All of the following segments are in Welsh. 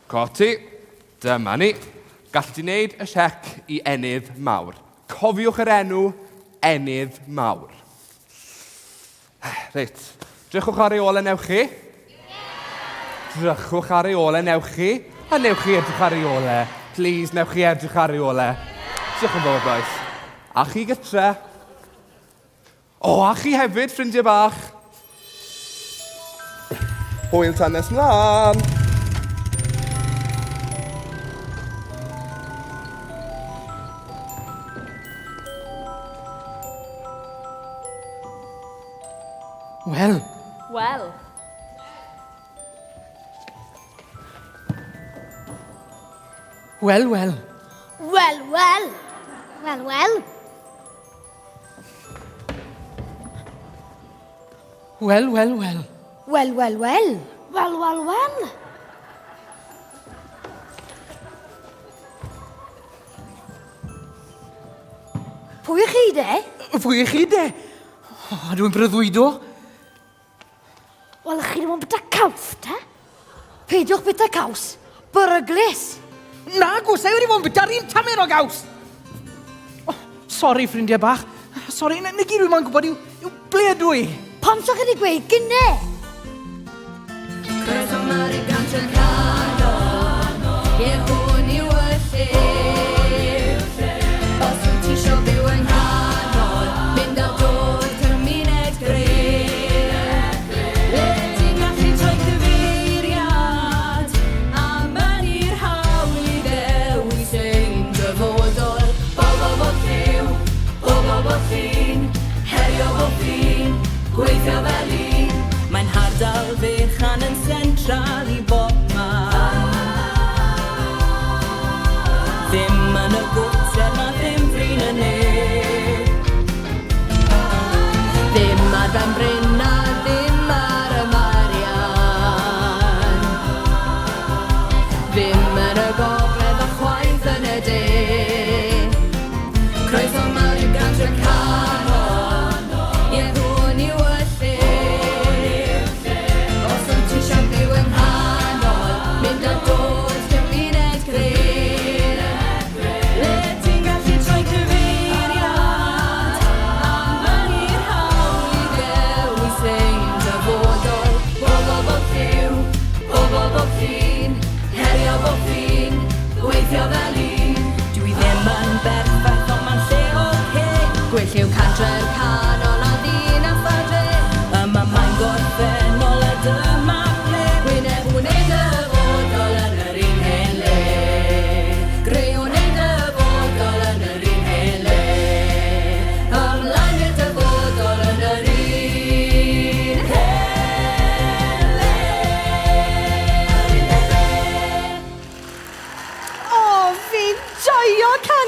Coti, dyma ni. Gallwch chi wneud y siec I ennydd mawr. Cofiwch yr enw ennydd mawr. Reit, drychwch ar ei ôl newch chi. Drychwch ar ei ôl newch chi. A newch chi edrych ar ei ôl. Please, newch chi edrych ar ei ôl. Diolch yn fawr, boes. A chi gytre. O, a chi hefyd, ffrindiau bach. Hwyl tan nes mlaen. Wel. Wel. Wel, wel. Wel, wel. Wel, wel. Wel, wel, wel. Wel, wel, wel. Wel, wel, wel. Pwy ych chi de? Pwy ych chi de? O, dwi'n breuddwydo. Wel, chi ddim yn byta caws, te? Peidiwch byta caws. Byryglis. Na, gwsau wedi bod yn byta'r un tamer o gaws. Oh, sori, ffrindiau bach. Sori, na gyd dwi'n gwybod yw ble ydw I? Pam so chi wedi gweud gynne? Cres o mari gant yn cano, ie hwn yw y lle. Os wyt ti isio byw yng nghanol, mynd ar dod cymuned gref. Le ti'n gallu troi cyfeiriad, a mynnu'r hawl I ddewis ein dyfodol. Bobl bod lliw, bobl bod ffin, herio bod ffin, gweithio fel un. Mae'n hardal fechan yn central I bob man.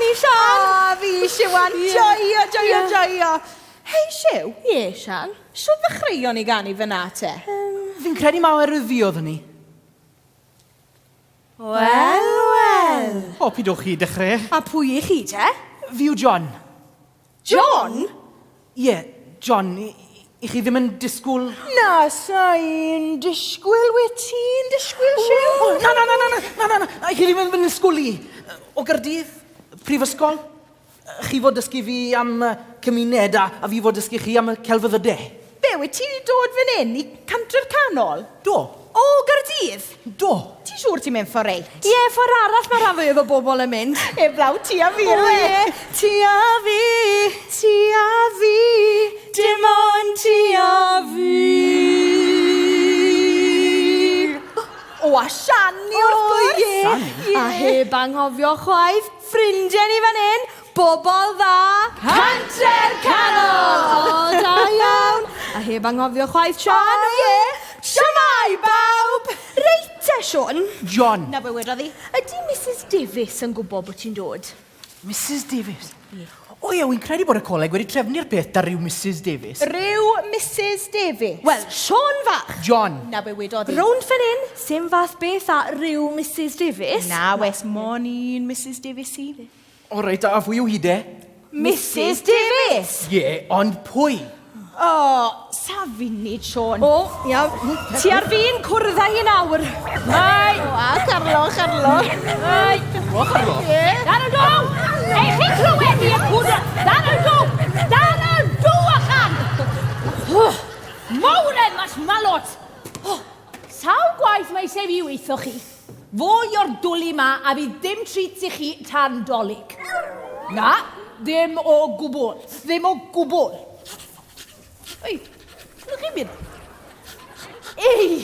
ni, Sian. Fi, Siwan, joio. Hei, Siw, Ie, Sian. siwr ddechreuon ni gan i fyna te? Fi'n credu ma oherwydd fi oeddwn ni. Wel. O, pidwch chi dechrau. A pwy i chi, te? Fi yw John. John? Ie, John. I chi ddim yn disgwyl... Na, sa'n disgwyl, wyt ti'n disgwyl, Siw? Na. I chi ddim yn disgwyl i. O Gaerdydd, prifysgol. Chi fod dysgu fi am cymuned a fi fod dysgu chi am y celfyddydau. Be, wyt ti dod fan hyn i Cantref Canol? Do. O, Gardydd? Do. Ti'n siŵr ti'n mynd ffordd reit? Ie, ffordd arall mae rhan fwyaf o bobl yn mynd. Eblaw, ti a fi, Ti a fi, dim ond ti a fi. O, a Siani wrth gwrs. A heb anghofio chwaith, ffrindiau ni fan hyn, bobl dda, Canter Canol. O, da iawn. A heb anghofio chwaith, Sian. Siamai, bawb. Reit te, Sian. John. Na be wedodd hi. Ydy Mrs Davies yn gwybod bod ti'n dod? Mrs Davies. O ie, wy'n credu bod y coleg wedi trefnu'r peth ar ryw Mrs Davies. Ryw Mrs Davies. Wel, Sian fach. John. Na be wedodd hi. Rownd fan hyn, sim fath beth a ryw Mrs Davies. Na, wes mon un Mrs Davies i. O reit, a fwy o hyd e? Mrs Davies. Ie, ond pwy? O, sa funud, Siôn. O, iawn. Ti ar fi'n cwrdd i nawr. Ai. O, a Carlo. Ai. Dan y dw! Ei, chi clywed ni yn cwrdd. Dan y dw achan! Mawren mas malot. Sawl gwaith mae sef i weithio chi? Fwy o'r dwlu ma a fi ddim treat i chi tan dolyg. Na, ddim o gwbl. Ddim o gwbl. Ei, ydych chi'n mynd? Ei,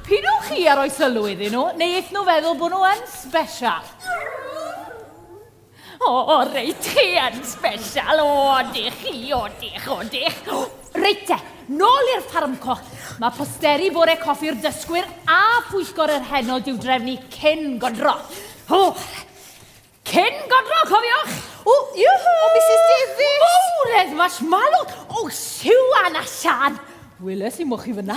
pidwch chi ar o'i sylw iddyn nhw, neu eith nhw feddwl bod nhw yn special. O, reit chi yn special, o, dych chi. Reit te, nôl i'r ffarmco. Mae posteri bore coffi'r dysgwyr a pwyllgor yr henol diw drefnu cyn godro. Cyn godro, cofiwch! O, Mrs Davies. Mawredd mas malwg! O, Siwan a Sian! Weles i mwch i fyna.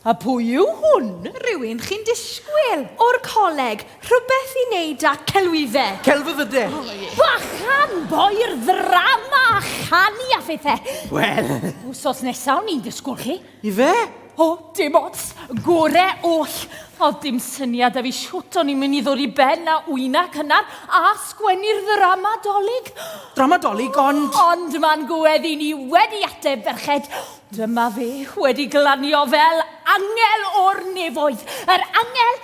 A pwy yw hwn? Rywun chi'n disgwyl. O'r coleg, rhywbeth i wneud â celwyddau. Celfyddydau. Bachan boi'r ddrama a chanu a phethau. Wel. Wsos nesaf ni'n disgwyl chi. I fe? O, dim ots, gore oll. O, dim syniad a fi siwt o'n i'n mynd i ddod i ben a wyna cynnar a sgwennu'r ddrama dolyg. Dramadolig, ond... Ond ma'n gweddi ni wedi ateb ferched. Dyma fe wedi glanio fel angel o'r nefoedd. Yr angel...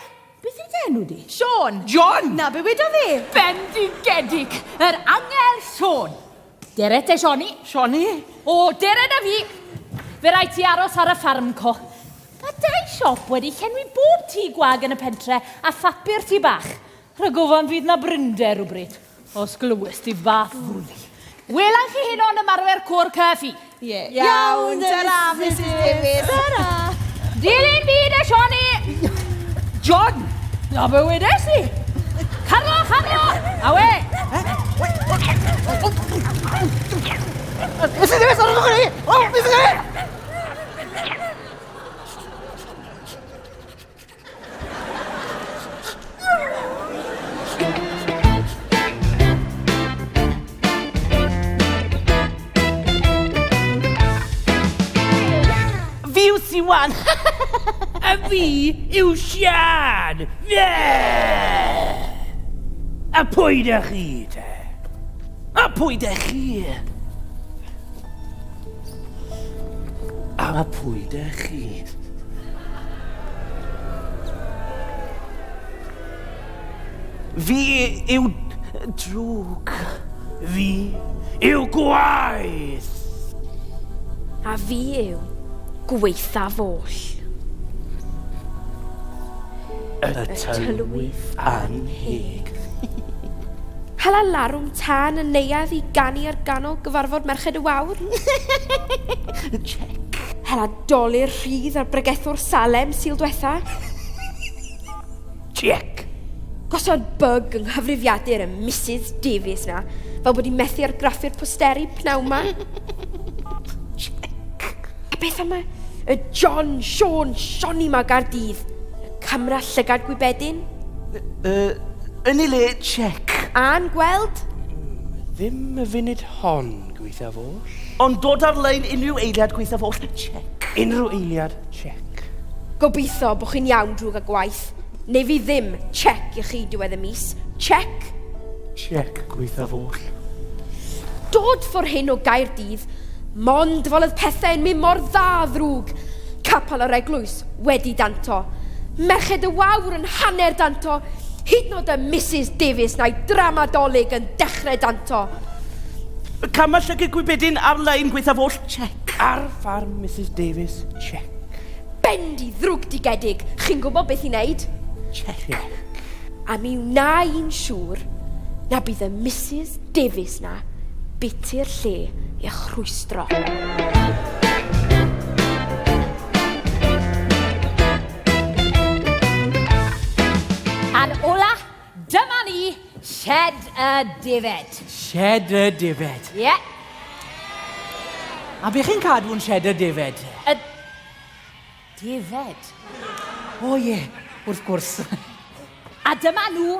Beth yw'r enw di? Siôn. John! Na be wedodd hi. Bendigedig. Yr angel Siôn. Dere te, Sioni. Sioni? O, dere na fi. Fe rai ti aros ar y ffarmco. Mae dau siop wedi llenwi bob tŷ gwag yn y pentre a phapur tŷ bach. Rhagofan fydd na brynder rhywbryd. Os glywys ti fath fwli. Welan chi hyn o'n ymarfer cwr cyffi. Ie. Iawn, dyna Mrs Davies. Dyna. Dilyn byd e, Sioni. John! Na be wedes i. Carlo. A we. Mrs Davies, ar ôl chi! O, Mrs Davies! Fi yw Siwan. A fi yw Sian. A pwy da chi, te? A pwy da chi? A pwy da chi? Fi yw drwg. Fi yw gwaith. A fi yw gweithaf oll. Y tylwyth anheg. Hala larwm tân yn neuadd i ganu ar ganol gyfarfod Merched y Wawr. Check. Hala doli'r rhydd ar bregethwr Salem syl diwetha. Check. Gosod bug yng nghyfrifiadur y Mrs Davies na, fel bod hi'n methu argraffu'r posteri pnawn ma. A beth am y John, Sean, Sioni ma Gardydd, y camera llygad gwybedyn? Yn ei le, check. A'n gweld? Ddim y funud hon, gweithio fo. Ond dod ar-lein unrhyw eiliad gweithio fo, check. Unrhyw eiliad, check. Gobeithio bod chi'n iawn drwy'r gwaith. Neu fi ddim check i chi diwedd y mis. Check. Check, gweithio fo. Dod ffwr hyn o Gaerdydd, mond fel oedd pethau'n mynd mor dda ddrwg. Capel yr eglwys wedi danto. Merched y wawr yn hanner danto. Hyd nod y Mrs Davies na'i dramadolig yn dechrau danto. Camau llygad gwybedyn ar-lein gweithio fo, check. Ar ffarm Mrs Davies, check. Bendi ddrwg digedig. Chi'n gwybod beth i wneud? Check. A mi wna i'n siŵr na bydd y Mrs Davies na biti'r lle i'ch rhwystro. A'n ola, dyma ni, Shed y Defed. Shed y Defed. Ie. A be chi'n cadw'n shed y Defed? Y Defed. O ie, wrth gwrs. A dyma nhw.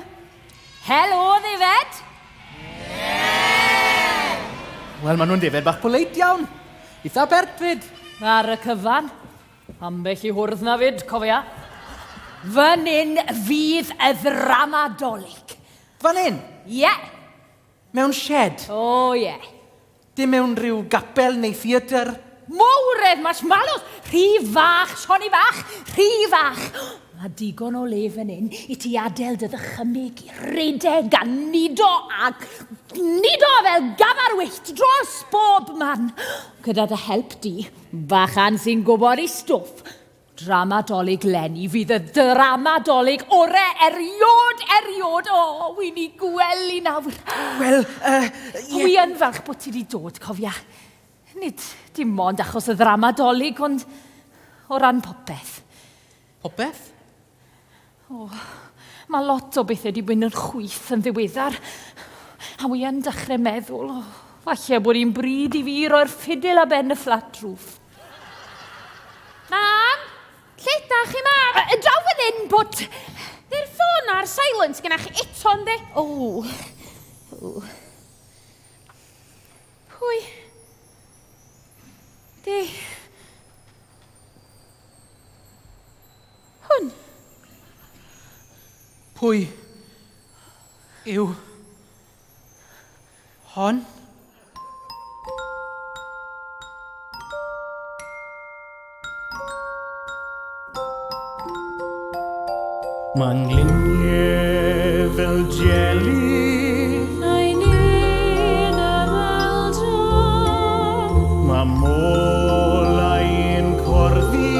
Helo, Defed. Wel, maen nhw'n defed bach poleit iawn. Eitha bertfyd. Ar y cyfan. Ambell i hwrdd na fyd, cofia. Fan hyn fydd y ddramadolig. Fan hyn, Ie. mewn shed. O, ie. Dim mewn rhyw gapel neu theatr. Mowredd, mas malwth. Rhy fach, Sioni fach. Rhy fach. Mae digon o le fan hyn i ti adael dy ddychymyg i redeg a nido ac nido fel gafarwyllt dros bob man. Gyda dy help di, bachan sy'n gwybod i stwff. Dramadolig Lenny fydd y dramadolig ore eriod. O, wy'n i gwely nawr. Wel, Wi yn falch bod ti wedi dod, cofia. Nid dim ond achos y dramadolig, ond o ran popeth. popeth? Mae lot o bethau wedi bod yn chwyth yn ddiweddar. A wi yn dechrau meddwl, falle bod hi'n bryd i fi roi'r ffidil a ben y flat roof. Mam, lle da chi mam? Draw fan hyn bod... Dy'r ffôn ar silent gyda chi eto, ynddi? Pwy? Di... Hwn? Pwy yw hon? Mae'n gliniau fel jeli. A'i ni'n yr aldro. Mae molau yn corddi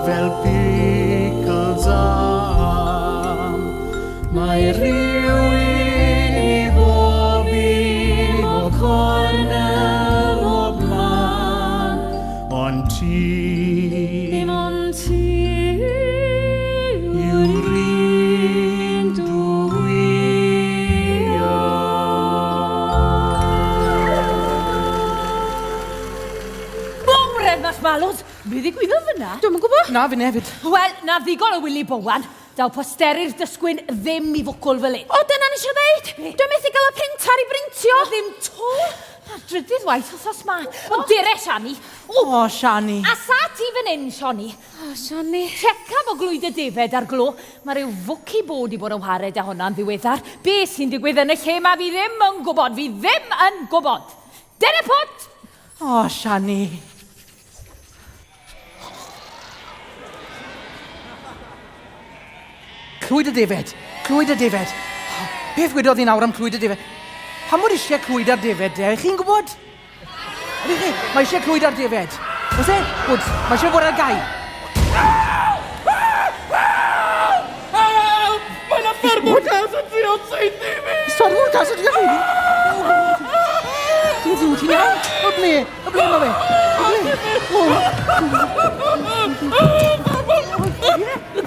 fel pickles am. Mae rhywun i bob un o cornel o man. Ond ti Dim ond ti yw'r un Mowredd mas malwd! Be ddigwyddodd fyna? Dwi'm yn gwybod. Na, fi nefyd. Wel, na ddigon o Willy Bowan. Daw posteri'r dysgwyn ddim i fwcwl fel un. O, dyna ni eisiau dweud. Dwi'n methu gael y printar i brintio. Ddim to. Na, drydydd waith wrthos ma. O, dire, Siani. O, Siani. A sa ti fan hyn, Siani? O, Siani. Checa bo glwyd y defed ar glo. Mae rhyw fwc i bod i bod yn wared a hwnna'n ddiweddar. Be sy'n digwydd yn y lle ma fi ddim yn gwybod. Fi ddim yn gwybod. Dyna pot! O, Siani. Clwyd y defed. Clwyd y defed. Beth wedodd hi nawr am clwyd y defed? Pam bod eisiau clwyd ar defed, de? Chi'n gwybod? Ydych chi? Mae eisiau clwyd ar defed. Oes e? Gwyd, mae eisiau fod ar gau. Mae'n ffermwr gas yn trio seithi fi! Stormwr gas ydych chi? Ti'n ti'n iawn? O ble? O ble mae fe?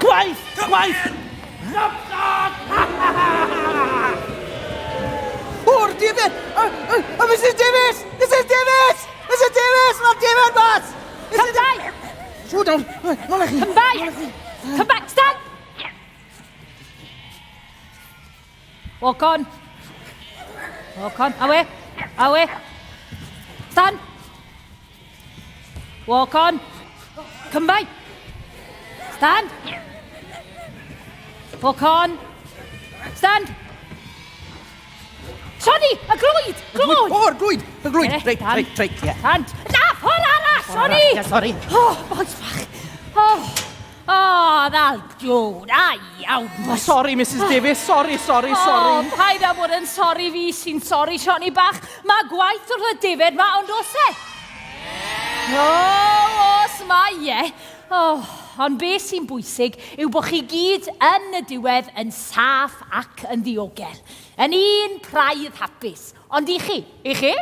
Gwaith! Gwaith! Stop! Mrs Davies! Mrs Davies! Mrs Davies! Mae David mas! Come back! Siwr down. Nôl â chi. Come back! Come back, stand! Walk on. Walk on. Away. Away. Stand. Walk on. Come back. Stand. Walk on. Stand. Sonny, y glwyd! Glwyd! O'r glwyd. Y glwyd. Ie, Reit, dan. reit, ie. Stand. Na, ffordd arall, Sonny! Ie, sorry. Oh, boes bach. Oh, ddal diwn. A iawn. Oh, sorry, Mrs Davies. Sorry. Oh, paid a bod yn sori fi sy'n sori, Sonny bach. Mae gwaith wrth y David ma, ond os e? Os mae e. Oh, ond be sy'n bwysig yw bod chi gyd yn y diwedd yn saff ac yn ddiogel. Yn un praidd hapus. Ond i chi? I chi?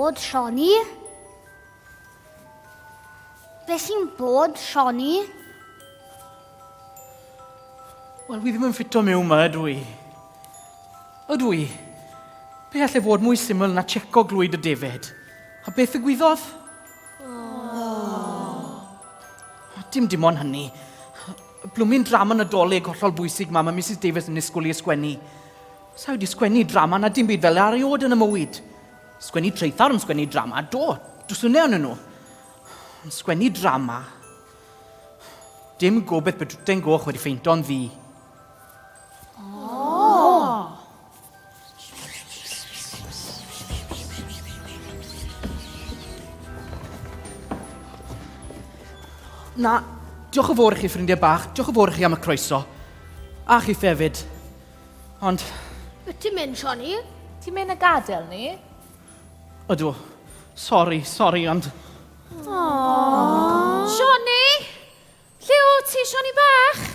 bod, Sionny? Be sy'n bod, Sionny? Wel, wi ddim yn ffito mewn yma, ydw i. Ydw i. Be allai fod mwy syml na checo glwyd y defed? A beth y gwyddodd? Dim ond hynny. Blwmin drama nadolig hollol bwysig mam a Mrs Davies yn ysgol i ysgwennu. Sa wedi sgwennu drama na dim byd fel ariod yn y mywyd. Sgwennu treithar yn sgwennu drama, dwswnau yn nhw. Ond sgwennu drama, dim gobeith bod drwten goch wedi ffeinto'n ddi. Na, diolch yn fawr i chi ffrindiau bach, diolch yn fawr i chi am y croeso. A chi hefyd. Ond, Be ti'n mynd, Johnny? Ti'n mynd y gadael ni? ydw, sori, ond... Johnny? Lle o ti, Johnny bach?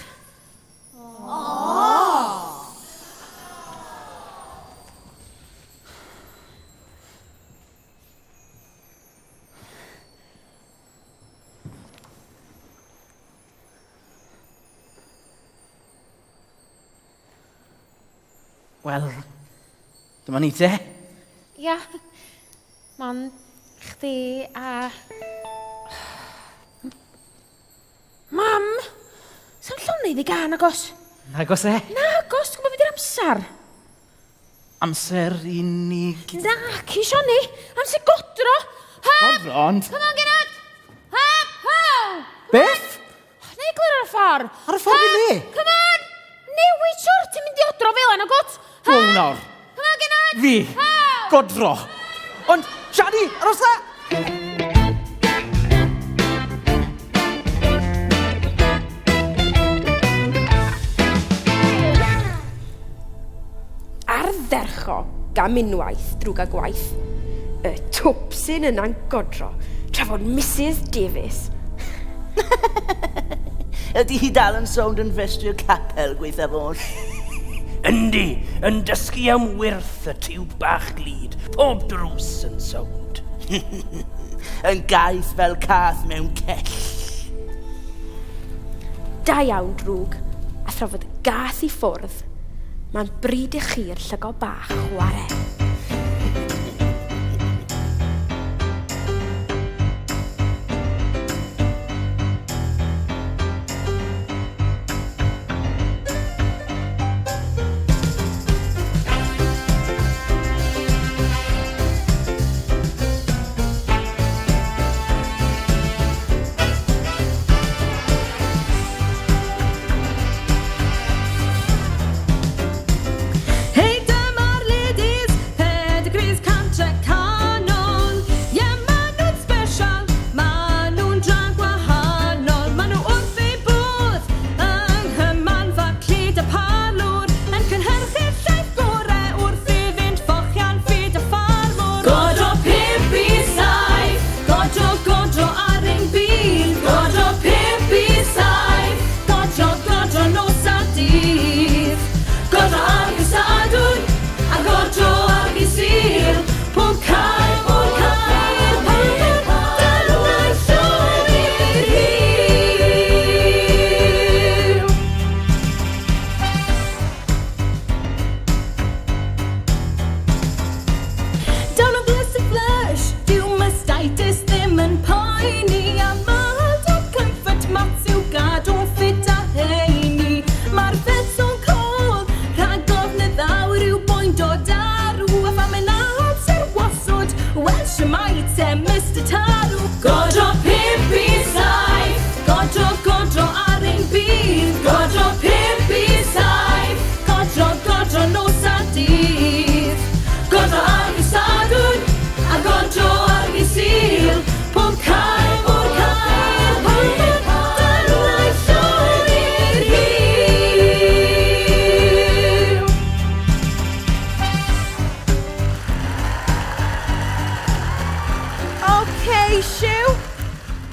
Wel, dyma ni te. Ia, man, chdi a... Mam, sa'n llonydd i gan agos? Nagos e? Na, agos, ti'n gwybod beth yw'r amser? Amser i ni... Na, ci, Johnny, amser godro. Godro, ond... Come on, Gennad! Hop, ho! Beth? Neu glir ar y ffordd. Ar y ffordd i le? Come on! Newid siwr, ti'n mynd i odro fel yna, got? Go nawr. Come on, Gennad! Fi, godro. Ond, Shani, arosa! Arddercho gam unwaith drwg a gwaith. Y twpsyn yna'n godro, trafod Mrs Davies. Ydy hi dal yn sownd yn festri'r capel gweithio fod? Yndi, yn dysgu am wyrth y tiw bach glid, pob drws yn sownd. Yn gaeth fel cath mewn cell. Da iawn drwg, a thrafod gath i ffwrdd, mae'n bryd i chi'r llygo bach chwarae.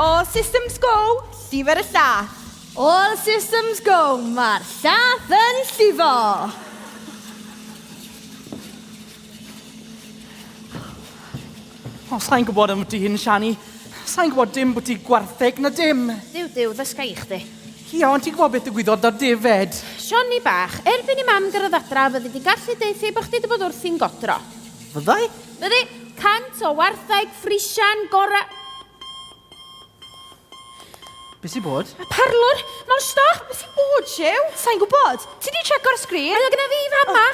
All systems go, llifer y llath. All systems go, mae'r llath yn llifo. O, sa'n gwybod am ti hyn, Shani. Sa'n gwybod dim bod ti gwartheg na dim. Diw, ddysga i chdi. Iawn, ti'n gwybod beth y gwyddodd ar David? Sioni bach, erbyn i mam gyrraedd adra, fyddi di gallu deithu bod chdi wedi bod wrthi'n godro. Fyddai? Fyddi 100 o warthaig ffrisian gorau... Be sy'n bod? Parlwr, mae'n stoch, beth sy'n bod, Siw? Sa'n gwybod? Ti di check o'r sgrin? Mae o gyda fi fama.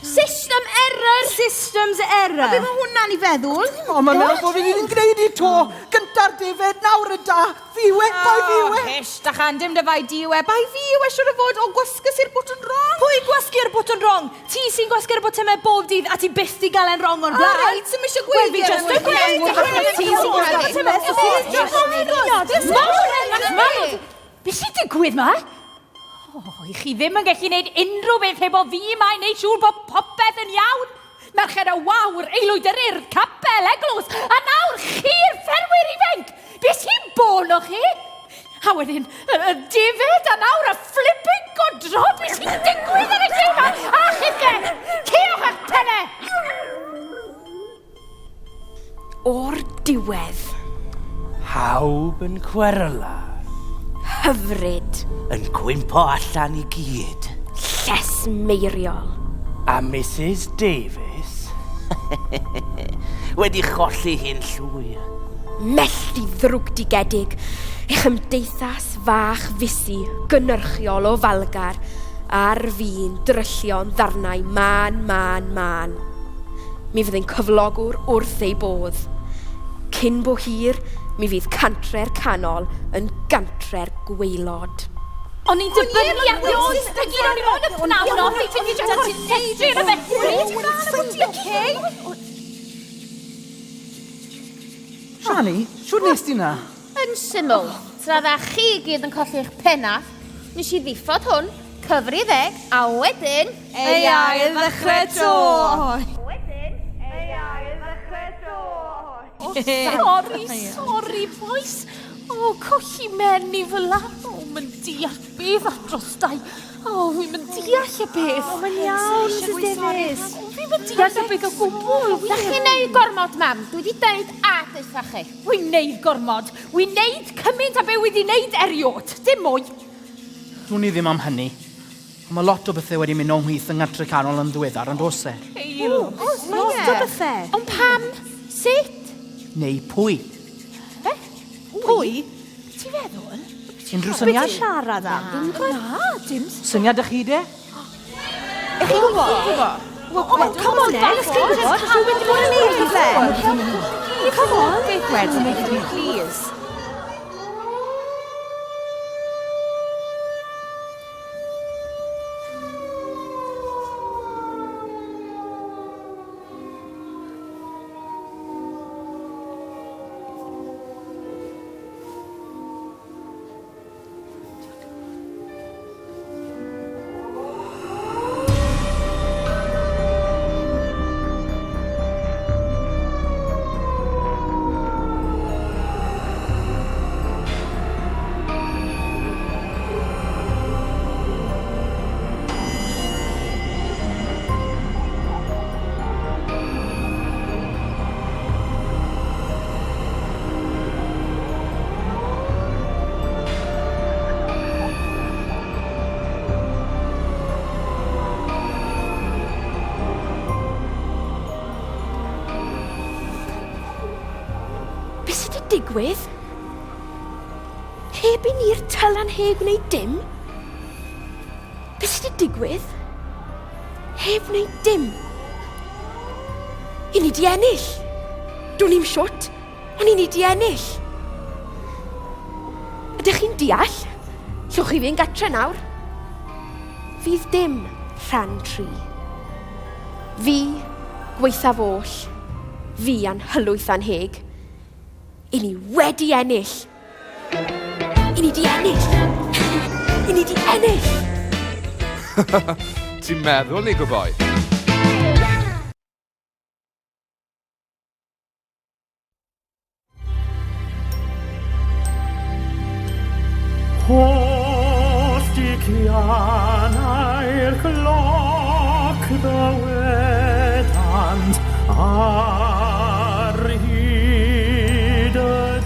System error. Systems error. Be mae hwnna'n i feddwl? O, mae'n meddwl bod fi wedi'n gwneud i to. Gynta'r David, nawr y da. Fiwe, bai fiwe. Hish, da chan dim dy fai diwe. Bai fiwe siwr o fod o gwasgus i'r bwtwn rong. Pwy gwasgu'r bwtwn rong? Ti sy'n gwasgu'r bwtymau bob dydd a ti byth di gael e'n rong o'r blaen. Rhaid, sy'n mysio gweud fi just yn gweud. Ti sy'n Mawr! Be sy'n digwydd ma? I chi ddim yn gallu gwneud unrhyw beth heb o fi yma i wneud siŵr bod popeth yn iawn. Merched y wawr, aelwyd yr urdd, capel, eglwys, a nawr chi'r ffermwyr ifanc. Be sy'n bod o chi? A wedyn, y David, a nawr y flipping godro. Be sy'n digwydd yn y lle yma? A chydge, cewch eich penne! O'r diwedd, Hawb yn cwerla. hyfryd, Yn gwympo allan i gyd. lles meiriol. A Mrs Davies wedi cholli hyn llwyr. Mellti ddrwgdigedig, eich ymdeithas fach fusi, gynyrchiol o falgar, ar fi'n dryllio'n ddarnau man. Mi fyddai'n cyflogwr wrth ei bodd. Cyn bo hir, mi fydd cantre'r canol yn gantre'r gweilod. O'n i'n dibynnu ar ddod, a gyd o'n i fod y pnawn o, fi fynd i jyst ti'n neud yn y beth. Shani, siwr nes ti na? Yn syml, tra dda chi gyd yn colli eich penna, nes i ddiffod hwn, cyfri 10, a wedyn... Ei ail ddechrau to. Sorry, boys. O, colli menni fyla. O, mae'n deall beth at drostai. O, fi'n mynd deall y beth. O, mae'n iawn, Mrs Davies. O, fi'n mynd deall y beth o gwbl. Da chi'n neud gormod, mam. Dwi wedi dweud a dweud chi. Wy'n neud gormod. Wy'n neud cymaint a be wedi neud eriod. Dim mwy. Rwy'n i ddim am hynny. Mae lot o bethau wedi mynd o'n hwyth yng Nghantre Canol yn ddiweddar, ond oes e? Lot o bethau. Ond pam? Sut? Neu pwy? Pwy? Ti'n feddwl? Unrhyw syniad? Beth i siarad am? Na, dim. Syniad ych chi de? Ych chi'n gwybod? Come on, then. Ych chi'n gwybod? Ych chi'n wedi bod yn neud gyda? Come on. Beth wedyn i chi, please? Digwydd? Heb i ni'r talan heb wneud dim? Beth sydd wedi digwydd? Heb wneud dim? I ni di ennill. Dwi'n ni'n siwt, ond i ni di ennill. Ydych chi'n deall? Llwch chi fi'n gatre nawr? Fydd dim rhan 3. Fi, gweithaf oll. Fi anhylwyth anheg. I ni wedi ennill. I ni di ennill. I ni di ennill. Ti'n meddwl, Nico boy? Hostigianau'r cloc ddywedant ar hyd y dydd.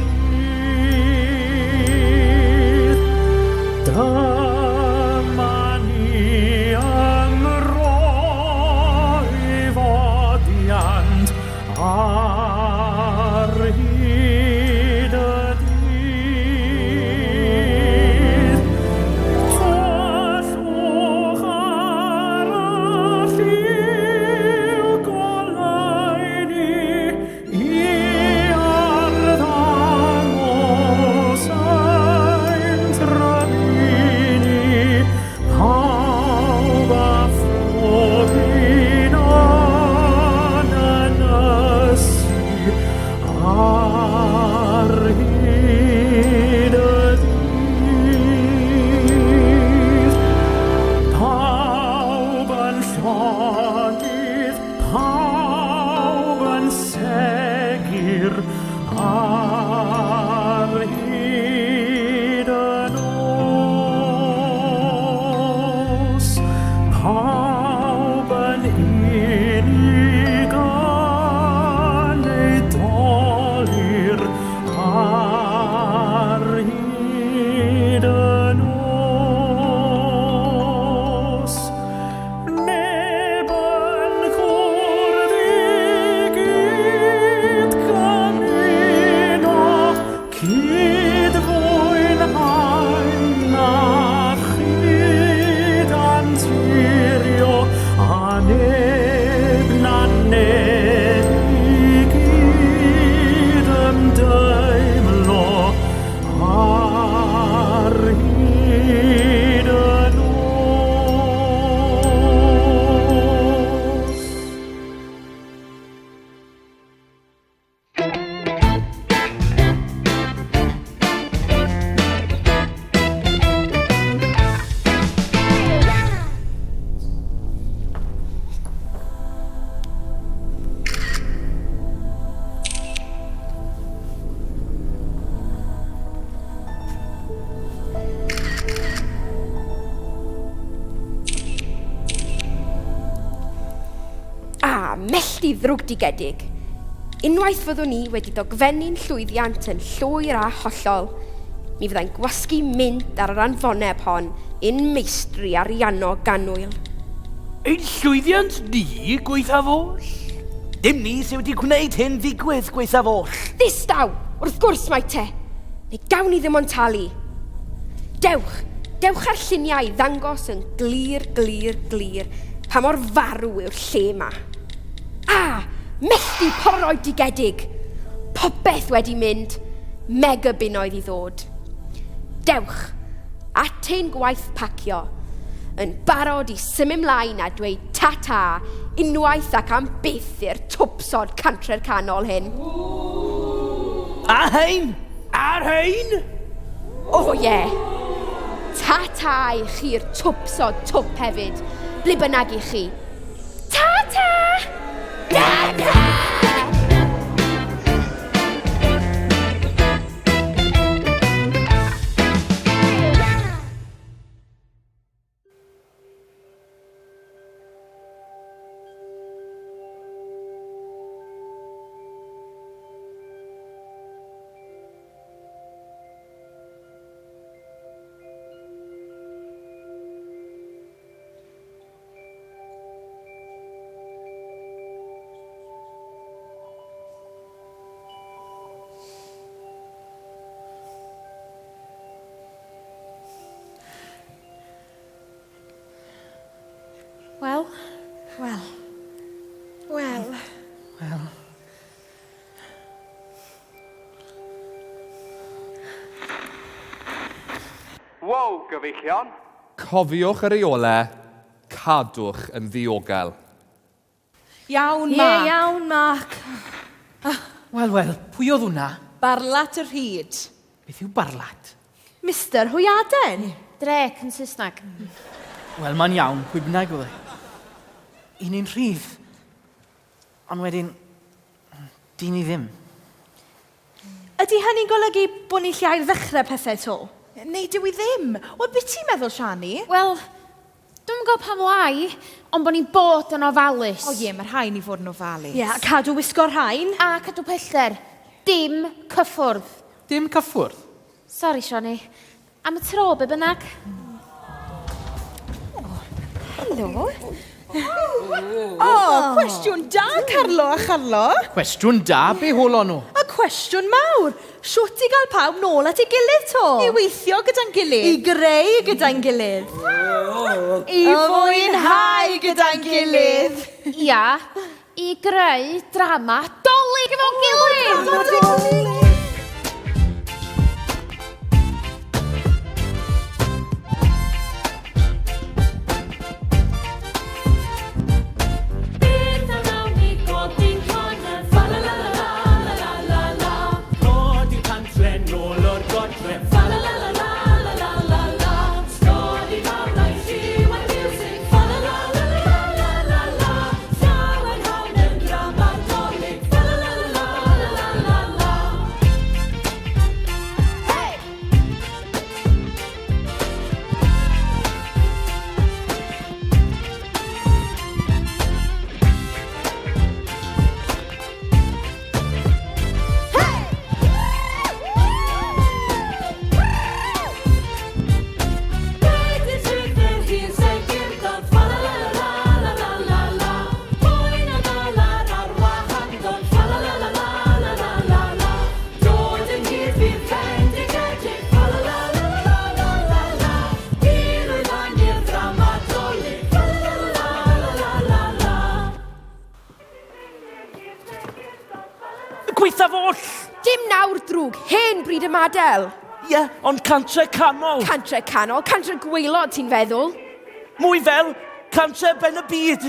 mellti ddrwgdigedig. Unwaith fyddwn ni wedi dogfennu'n llwyddiant yn llwyr a hollol, mi fyddai'n gwasgu mynd ar yr anfoneb hon un meistri ariannog ganwyl. Ein llwyddiant ni, gweithaf oll? Dim ni sydd wedi gwneud hyn ddigwydd, gweithaf oll. Ddistaw, wrth gwrs mae te. Neu gawn ni ddim o'n talu. Dewch ar lluniau i ddangos yn glir pa mor farw yw'r lle yma. Mellti poroedd digedig. Popeth wedi mynd, mega bunnoedd i ddod. Dewch, at ein gwaith pacio, yn barod i symud ymlaen a dweud ta-ta unwaith ac am byth i'r twpsod cantre'r canol hyn. A hein? Ar hein? O ie. Ta-ta i chi'r twpsod twp hefyd. Ble bynnag i chi. Ta-ta! Ta-ta! Wel. Wow, gyfeillion. Cofiwch yr eolau, cadwch yn ddiogel. Iawn, Mark. Iawn, Mark. Wel, pwy oedd hwnna? Barlat yr hyd. Beth yw barlat? Mister Hwyaden. Drec yn Saesneg. Wel, mae'n iawn, pwy bynnag oedd e. Un un rhydd. Ond wedyn, di ni ddim. Ydy hynny'n golygu bod ni lle ddechrau pethau to? Neu dyw i ddim? Wel, beth ti'n meddwl, Shani? Wel, dwi'n gwybod pam lai, ond bod ni'n bod yn ofalus. O ie, mae rhain i fod yn ofalus. Ie, cadw wisgo'r rhain. A cadw pellter. Dim cyffwrdd. Dim cyffwrdd? Sori, Shani. Am y tro, be bynnag. Helo. Cwestiwn da, Carlo a Charlo. Cwestiwn da, be holo nhw? A cwestiwn mawr. Siwt i gael pawb nôl at ei gilydd to? I weithio gyda'n gilydd. I greu gyda'n gilydd. I fwynhau gyda'n gilydd. Ia, i greu drama dolyg efo'n gilydd. Gweithaf oll! Dim nawr drwg, hen bryd y madel. Ie, ond cantre canol. Cantre canol, cantre gweilod ti'n feddwl? Mwy fel cantre ben y byd.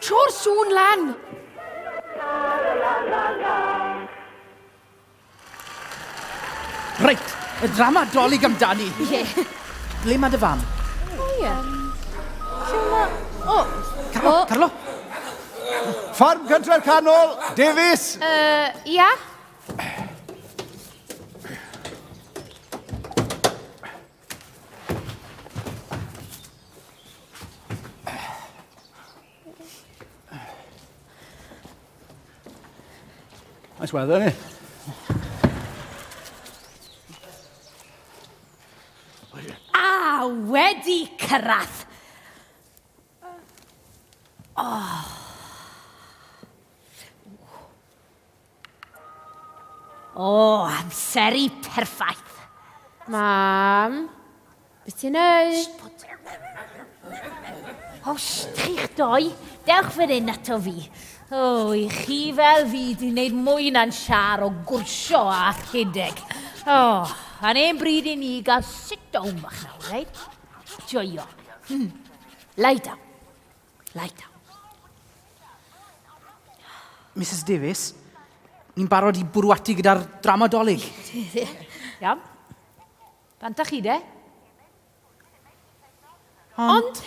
Tro'r sŵn lan. Reit, y drama dolyg amdani. Ie. Ble mae dy fam? O ie. Carlo? Ffarm Cyntra'r Canol, Davies! Ia? Nice weather, eh? A wedi cyrraedd. Amseru perffaith. Mam, beth ti'n neud? Chi'ch doi, dewch fan hyn ato fi. I chi fel fi di wneud mwy na'n siar o gwrsio a rhedeg. A'n ein bryd i ni gael sit down bach nawr, reit? Joio. Lie down. Lie down. Mrs Davies, ni'n barod i bwrw ati gyda'r drama dolyg. Iawn. Banta chi de? Ond,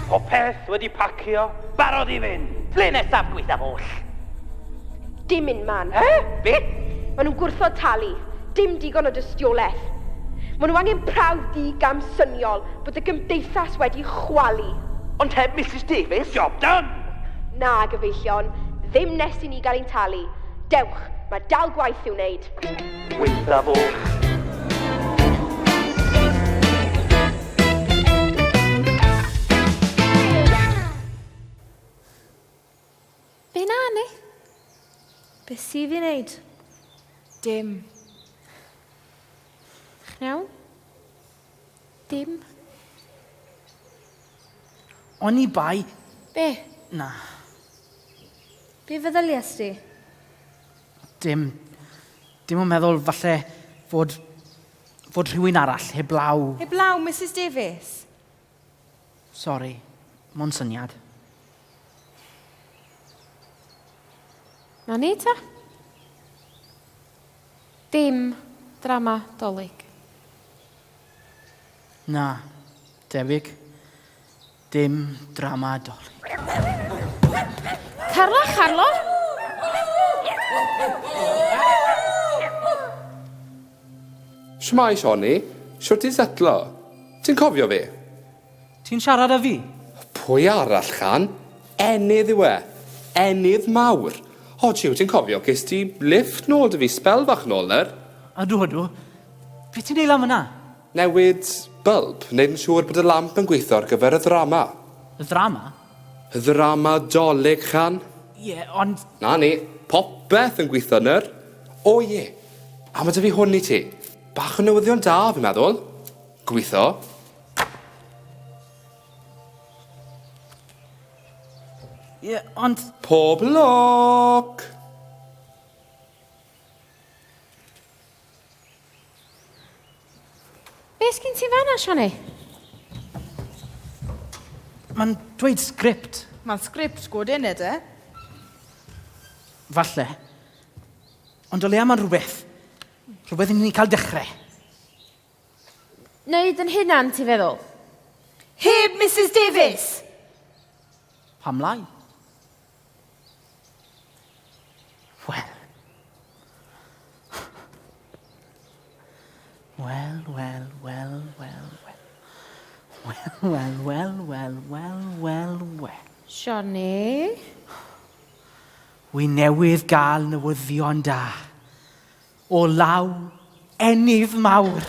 Popeth wedi pacio, barod i fynd. Ble nesaf gweithaf oll? dim un man. Be? Maen nhw'n gwrthod talu, dim digon o dystiolaeth. Maen nhw angen prawf di-gamsyniol bod y gymdeithas wedi chwalu. Ond heb Mrs Davies, job done! Na, gyfeillion, ddim nes i ni gael ein talu. Dewch, mae dal gwaith i'w wneud. Gweithaf oll. Be na, ni? Be sydd i wneud? Dim. Iawn? Dim? O'n i bai... Be? Na, Be feddylias di? dim o'n meddwl falle fod rhywun arall heblaw. Heblaw, Mrs Davies. Sori, mo'n syniad. Na ni ta? Dim drama dolyg. Na, debyg. Dim drama dolyg. Carlo? Shmai, Sioni? Siwr ti'n setlo? Ti'n cofio fi? Ti'n siarad â fi? Pwy arall, Chan? Enydd yw e. Enydd mawr. Tiw, ti'n cofio, ges ti lift nôl dy fi spel fach nôl ner? Ydw. Be ti'n neud am yna? Newid bylb, wneud yn siŵr bod y lamp yn gweithio ar gyfer y ddrama. Y ddrama? Y ddrama dolyg, Chan. Ie, ond... Na ni, popeth yn gweithio ner. A mae dy fi hwn i ti. Bach o newyddion da, fi'n meddwl. Gweithio. Ie, ond... Pob lwc! Be sgyn ti fanna, Siani? Mae'n dweud sgript. Mae'n sgript gwrdd uned, e? Falle. Ond o leia mae'n rhywbeth. Rhywbeth i ni cael dechrau. Neud yn hynna'n ti feddwl? Heb Mrs Davies! Pam lai? Well. Siani? Wi newydd gael newyddion da. O law enydd mawr.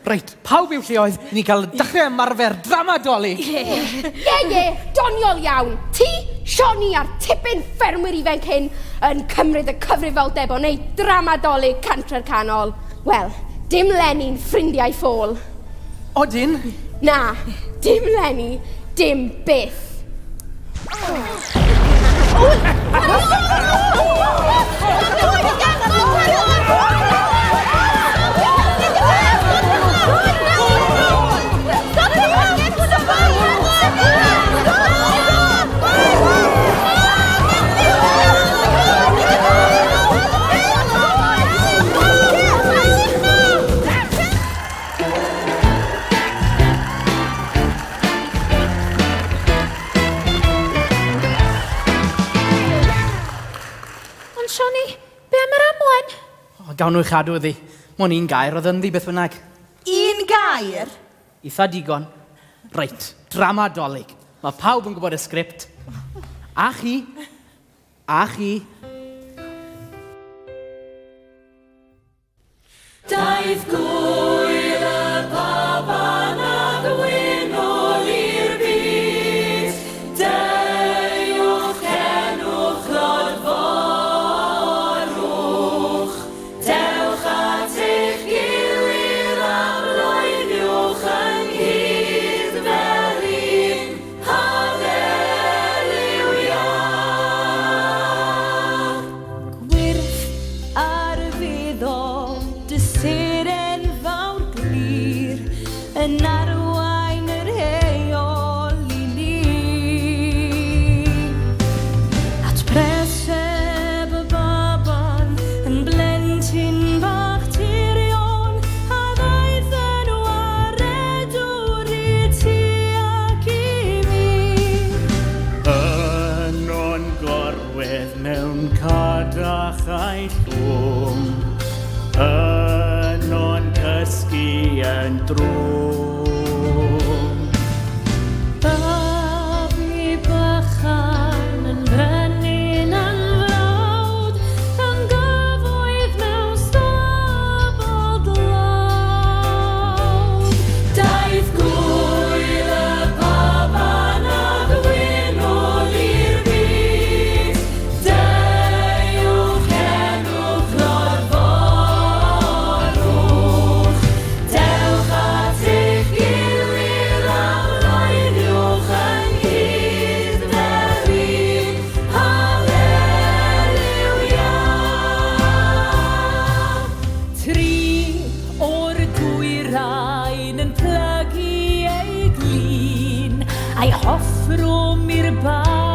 Reit, pawb i'w lle oedd ni cael dechrau ymarfer drama dolyg. Ie, doniol iawn. Ti, Siani a'r tipyn ffermwyr ifanc hyn yn cymryd y cyfrifoldeb o wneud drama dolyg cantra'r canol. Wel, dim Lenny'n ffrindiau ffôl. Odyn? Na, dim Lenny, dim byth. Siani, be am Gawn nhw chadw iddi. Mae'n un gair oedd ynddi beth bynnag. Un gair? Eitha digon. Reit, drama dolyg. Mae pawb yn gwybod y sgript. A chi. Daeth gwyl y baban a ddwynol i'r byd. Deuwch cenwch ddodforwch. Dewch at eich gilydd a mlaeniwch ynghyd fel un. Halleluia. Gwyrth ar y feddwl seren fawr glir yn arwain yr heol i ni. At preseb y baban yn blentyn bach tirion a ddaeth yn waredwr i ti ac i mi. Yn o'n gorwedd mewn cadach a'i llwm, yn o'n cysgu yn drwm. Babi bachan yn brenin yn flawd, yn gyfoeth mewn stafod lawd. Daeth gwyl y baban a ddwynol i'r byd. Deuwch cenwch ddodforwch. Dewch at eich gilydd a mlaeniwch ynghyd fel un. Halleluia. Tri o'r dwyrain yn plygu ei glin, a'i hoffrwm i'r bar.